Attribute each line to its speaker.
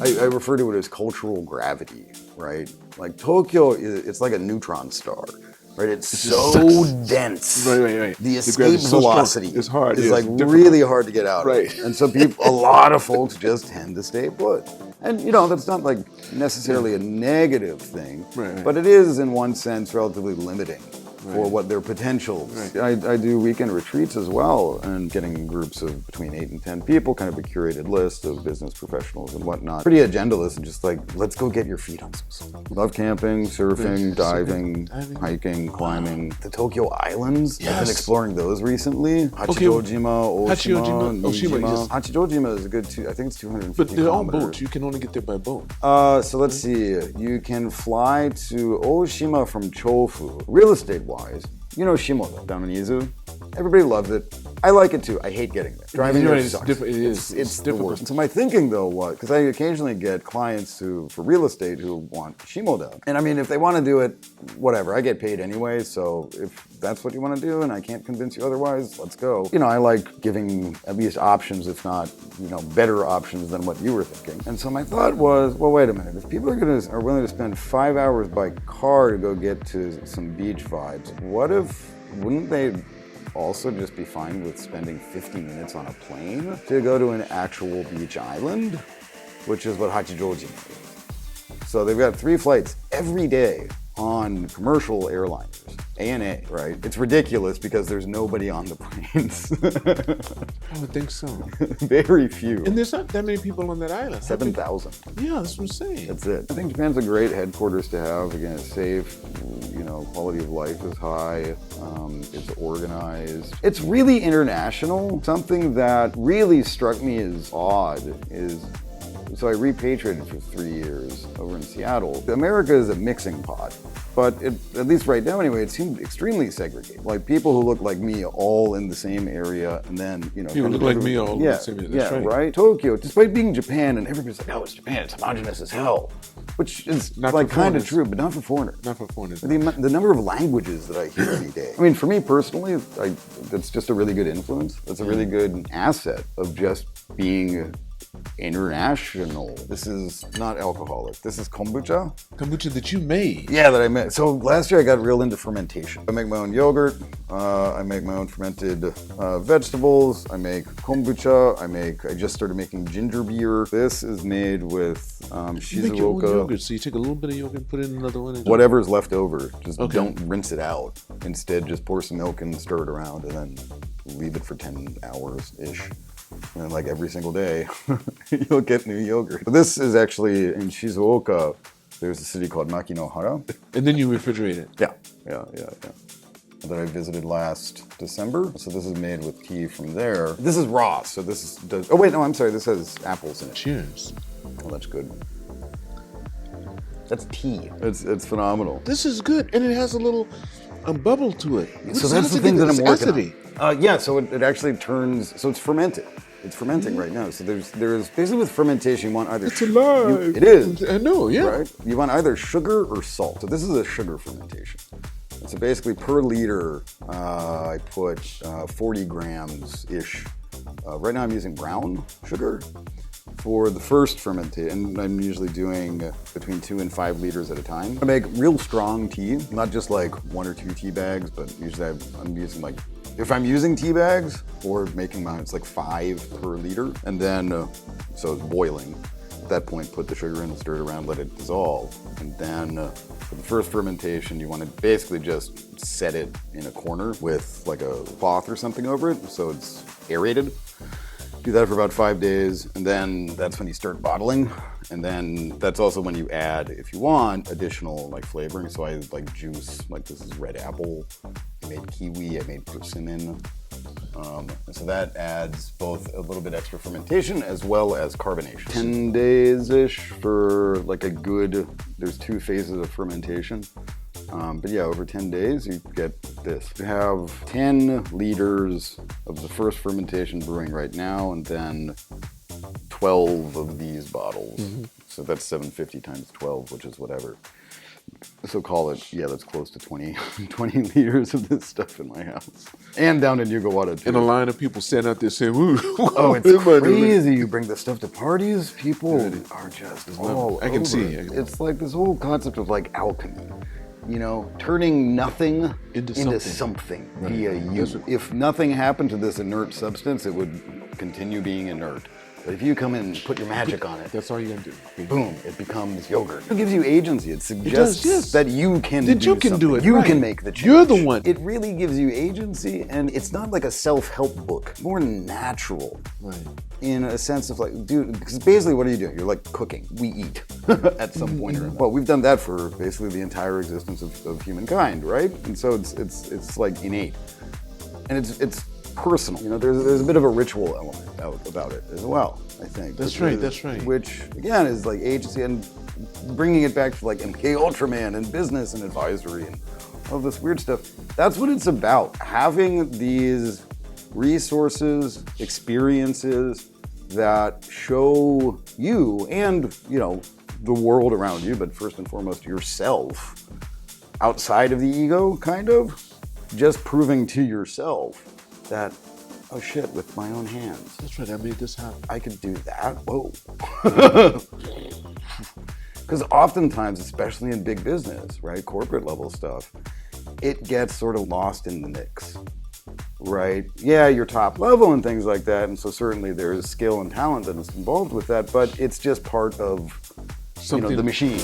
Speaker 1: I refer to it as cultural gravity, right? Like Tokyo, it's like a neutron star. Right, it's so dense.
Speaker 2: Right.
Speaker 1: The escape velocity
Speaker 2: is hard.
Speaker 1: It's
Speaker 2: yeah,
Speaker 1: like
Speaker 2: difficult.
Speaker 1: really hard to get out
Speaker 2: Right.
Speaker 1: of. And so a lot of folks just tend to stay put. And that's not like necessarily a negative thing,
Speaker 2: Right.
Speaker 1: but it is in one sense relatively limiting for what their potentials.
Speaker 2: Right.
Speaker 1: I do weekend retreats as well, and getting groups of between 8 and 10 people, kind of a curated list of business professionals and whatnot. Pretty agendaless and just like, let's go get your feet on some snow. Love camping, surfing, diving, hiking, climbing. The Tokyo Islands, I've been exploring those recently. Hachijojima, Oshima, Niijima. Hachijojima is a good I think it's 250
Speaker 2: But they're all
Speaker 1: kilometers.
Speaker 2: boats. You can only get there by boat.
Speaker 1: So let's see. You can fly to Oshima from Chofu. Real estate-wise, Shimoda down in Izu. Everybody loves it. I like it too. I hate getting there. Driving there sucks. It's the
Speaker 2: difficult.
Speaker 1: worst. So my thinking though was, because I occasionally get clients for real estate who want Shimoda. And I mean, if they want to do it, whatever. I get paid anyway. So if that's what you want to do and I can't convince you otherwise, let's go. I like giving at least options, if not, better options than what you were thinking. And so my thought was, well, wait a minute. If people are willing to spend 5 hours by car to go get to some beach vibes, wouldn't they also just be fine with spending 50 minutes on a plane to go to an actual beach island, which is what Hachijojima is. So they've got 3 flights every day on commercial airliners, ANA, right? It's ridiculous because there's nobody on the planes.
Speaker 2: I would think so.
Speaker 1: Very few.
Speaker 2: And there's not that many people on that island.
Speaker 1: 7,000.
Speaker 2: Yeah, that's what I'm saying.
Speaker 1: That's it. I think Japan's a great headquarters to have. Again, it's safe, quality of life is high, it's organized. It's really international. Something that really struck me as odd is, so I repatriated for 3 years over in Seattle. America is a mixing pot, but at least right now anyway, it seemed extremely segregated. Like people who look like me all in the same area, and then,
Speaker 2: People look like me all in the same area. That's right.
Speaker 1: Tokyo, despite being Japan, and everybody's like, oh, it's Japan, it's homogenous as hell. Which is
Speaker 2: Not
Speaker 1: like
Speaker 2: for
Speaker 1: kind of
Speaker 2: foreigners.
Speaker 1: true, but not for foreigners.
Speaker 2: Not for foreigners.
Speaker 1: The number of languages that I hear every day. I mean, for me personally, that's just a really good influence. That's a really good asset of just being international. This is not alcoholic. This is kombucha.
Speaker 2: Kombucha that you made.
Speaker 1: Yeah, that I made. So last year I got real into fermentation. I make my own yogurt. I make my own fermented vegetables. I make kombucha. I just started making ginger beer. This is made with
Speaker 2: You make your own
Speaker 1: Shizuoka.
Speaker 2: yogurt, so you take a little bit of yogurt and put it in another one. And
Speaker 1: Whatever's left over, just
Speaker 2: Okay.
Speaker 1: don't rinse it out. Instead, just pour some milk and stir it around and then leave it for 10 hours-ish. And like every single day, you'll get new yogurt. This is actually in Shizuoka. There's a city called Makinohara.
Speaker 2: And then you refrigerate it.
Speaker 1: Yeah. That I visited last December. So this is made with tea from there. This is raw, so this is... Oh wait, no, I'm sorry. This has apples in it.
Speaker 2: Cheers.
Speaker 1: Oh, that's good. That's tea. It's phenomenal.
Speaker 2: This is good, and it has a little bubble to it.
Speaker 1: So that's the thing that I'm working on. Yeah, so it actually turns, so it's fermented. It's fermenting right now. So there's basically with fermentation, you want either...
Speaker 2: It's alive.
Speaker 1: It is.
Speaker 2: I know, yeah.
Speaker 1: Right? You want either sugar or salt. So this is a sugar fermentation. And so basically per liter, I put 40 grams-ish. Right now I'm using brown sugar for the first fermentation, and I'm usually doing between 2 and 5 liters at a time. I make real strong tea, not just like 1 or 2 tea bags, but usually I'm using like, if I'm using tea bags or making mine, it's like 5 per liter. And then, so it's boiling. At that point, put the sugar in and stir it around, let it dissolve. And then for the first fermentation, you want to basically just set it in a corner with like a cloth or something over it, so it's aerated. Do that for about 5 days, and then that's when you start bottling. And then that's also when you add, if you want, additional like flavoring. So I like juice, like this is red apple. I made kiwi, I made persimmon. So that adds both a little bit extra fermentation as well as carbonation. 10 days-ish for like a good, there's 2 phases of fermentation. But yeah, over 10 days, you get this. You have 10 liters of the first fermentation brewing right now, and then 12 of these bottles. Mm-hmm. So that's 750 times 12, which is whatever. So call it, yeah, that's close to 20, 20 liters of this stuff in my house. And down in Yugawara, too.
Speaker 2: And a line of people standing out there saying, "Ooh,
Speaker 1: oh, it's crazy. You bring this stuff to parties, people are just all
Speaker 2: I can see it.
Speaker 1: It's like this whole concept of like alchemy. You know, turning nothing into something via you. If nothing happened to this inert substance, it would continue being inert. But if you come in and put your magic on it,
Speaker 2: that's all you're gonna do.
Speaker 1: Boom, it becomes yogurt. It gives you agency. It suggests that you can do something.
Speaker 2: It.
Speaker 1: You
Speaker 2: right.
Speaker 1: can make the change.
Speaker 2: You're the one.
Speaker 1: It really gives you agency, and it's not like a self-help book. More natural.
Speaker 2: Right.
Speaker 1: In a sense of like, dude, because basically what are you doing? You're like cooking. We eat at some point or another. Well, we've done that for basically the entire existence of humankind, right? And so it's like innate. And it's personal. You know, there's a bit of a ritual element about it as well, I think.
Speaker 2: That's right.
Speaker 1: Which, again, is like agency and bringing it back to like MKUltraman and business and advisory and all this weird stuff. That's what it's about. Having these resources, experiences that show you and, you know, the world around you, but first and foremost yourself, outside of the ego, kind of, just proving to yourself that, oh shit, with my own hands.
Speaker 2: That's right, I made this happen.
Speaker 1: I could do that? Whoa. Because oftentimes, especially in big business, right, corporate level stuff, it gets sort of lost in the mix, right? Yeah, you're top level and things like that, and so certainly there's skill and talent that is involved with that, but it's just part of, you know, the machine.